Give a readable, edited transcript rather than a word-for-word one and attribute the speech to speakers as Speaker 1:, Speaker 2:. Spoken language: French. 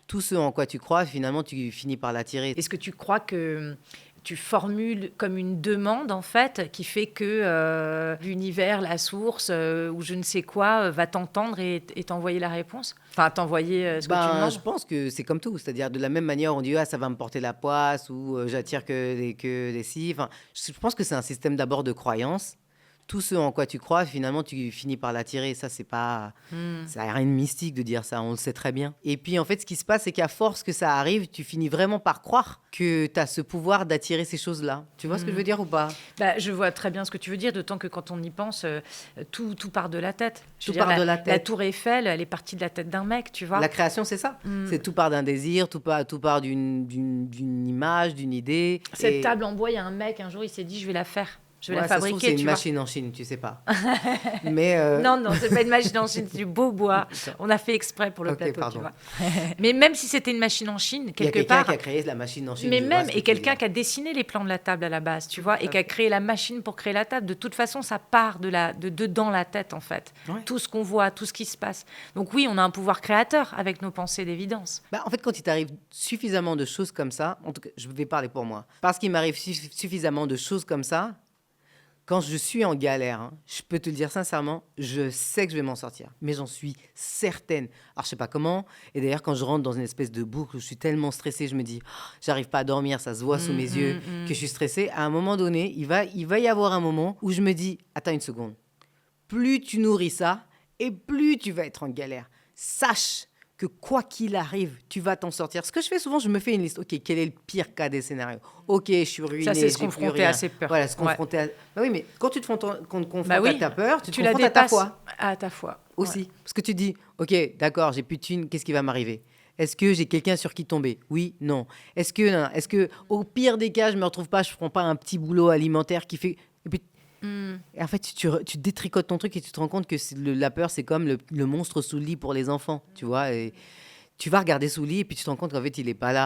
Speaker 1: tout ce en quoi tu crois, finalement, tu finis par l'attirer.
Speaker 2: Est-ce que tu crois que tu formules comme une demande, en fait, qui fait que l'univers, la source ou je ne sais quoi va t'entendre et t'envoyer la réponse? Enfin, t'envoyer ce que tu
Speaker 1: Ben,
Speaker 2: demandes?
Speaker 1: je pense que c'est comme tout. C'est-à-dire, de la même manière, on dit, ah, ça va me porter la poisse ou j'attire que des si. Enfin, je pense que c'est un système d'abord de croyance. Tout ce en quoi tu crois, finalement, tu finis par l'attirer. Ça, c'est pas. Ça n'a rien de mystique de dire ça, on le sait très bien. Et puis, en fait, ce qui se passe, c'est qu'à force que ça arrive, tu finis vraiment par croire que tu as ce pouvoir d'attirer ces choses-là. Tu vois ce que je veux dire ou pas?
Speaker 2: Bah, je vois très bien ce que tu veux dire, d'autant que quand on y pense, tout part de la tête. Je veux
Speaker 1: Tout
Speaker 2: dire,
Speaker 1: part de la
Speaker 2: la
Speaker 1: tête.
Speaker 2: tour Eiffel, elle est partie de la tête d'un mec, tu vois.
Speaker 1: La création, c'est ça. C'est tout part d'un désir, tout part d'une image, d'une idée.
Speaker 2: Cette table en bois, il y a un mec, un jour, il s'est dit, je vais la faire. Je vais
Speaker 1: Ouais,
Speaker 2: la
Speaker 1: ça se trouve,
Speaker 2: fabriquer,
Speaker 1: c'est une
Speaker 2: tu vois.
Speaker 1: machine en Chine, tu sais pas. Mais
Speaker 2: Non, c'est pas une machine en Chine, c'est du beau bois. On a fait exprès pour le
Speaker 1: Ok,
Speaker 2: plateau,
Speaker 1: pardon.
Speaker 2: tu vois. Mais même si c'était une machine en Chine,
Speaker 1: il y a
Speaker 2: quelque
Speaker 1: quelqu'un
Speaker 2: part,
Speaker 1: qui a créé la machine en Chine.
Speaker 2: mais
Speaker 1: je vois
Speaker 2: même,
Speaker 1: ce que
Speaker 2: et
Speaker 1: tu veux
Speaker 2: quelqu'un
Speaker 1: dire.
Speaker 2: qui a dessiné les plans de la table à la base, tu vois, et
Speaker 1: à
Speaker 2: qui a
Speaker 1: fait.
Speaker 2: créé la machine pour créer la table. De toute façon, ça part de dedans la tête, en fait.
Speaker 1: Ouais.
Speaker 2: Tout ce qu'on voit, tout ce qui se passe. Donc oui, on a un pouvoir créateur avec nos pensées d'évidence.
Speaker 1: Bah, en fait, quand il t'arrive suffisamment de choses comme ça, en tout cas, je vais parler pour moi, parce qu'il m'arrive suffisamment de choses comme ça, quand je suis en galère, hein, je peux te le dire sincèrement, je sais que je vais m'en sortir, mais j'en suis certaine. Alors, je sais pas comment, et d'ailleurs, quand je rentre dans une espèce de boucle où je suis tellement stressée, je me dis, oh, j'arrive pas à dormir, ça se voit sous mes yeux que je suis stressée. À un moment donné, il va y avoir un moment où je me dis, attends une seconde, plus tu nourris ça, et plus tu vas être en galère. Sache que quoi qu'il arrive, tu vas t'en sortir. Ce que je fais souvent, je me fais une liste. OK, quel est le pire cas des scénarios? OK, je suis ruiné,
Speaker 2: Ça, c'est se
Speaker 1: j'ai plus
Speaker 2: confronter
Speaker 1: rien.
Speaker 2: à ses peurs.
Speaker 1: Voilà, se
Speaker 2: Ouais.
Speaker 1: confronter à... Bah oui, mais quand tu te confrontes
Speaker 2: Bah oui,
Speaker 1: à ta peur, tu te
Speaker 2: la
Speaker 1: confrontes à ta
Speaker 2: dépasses.
Speaker 1: foi
Speaker 2: À ta foi.
Speaker 1: aussi.
Speaker 2: Ouais.
Speaker 1: Parce que tu dis, OK, d'accord, j'ai plus de thunes, qu'est-ce qui va m'arriver? Est-ce que j'ai quelqu'un sur qui tomber? Oui, non. Est-ce que, non, est-ce que, au pire des cas, je me retrouve pas, je prends pas un petit boulot alimentaire qui fait... Et puis, et en fait, tu détricotes ton truc et tu te rends compte que la peur, c'est comme le monstre sous le lit pour les enfants, tu vois. Et tu vas regarder sous le lit et puis tu te rends compte qu'en fait, il est pas là.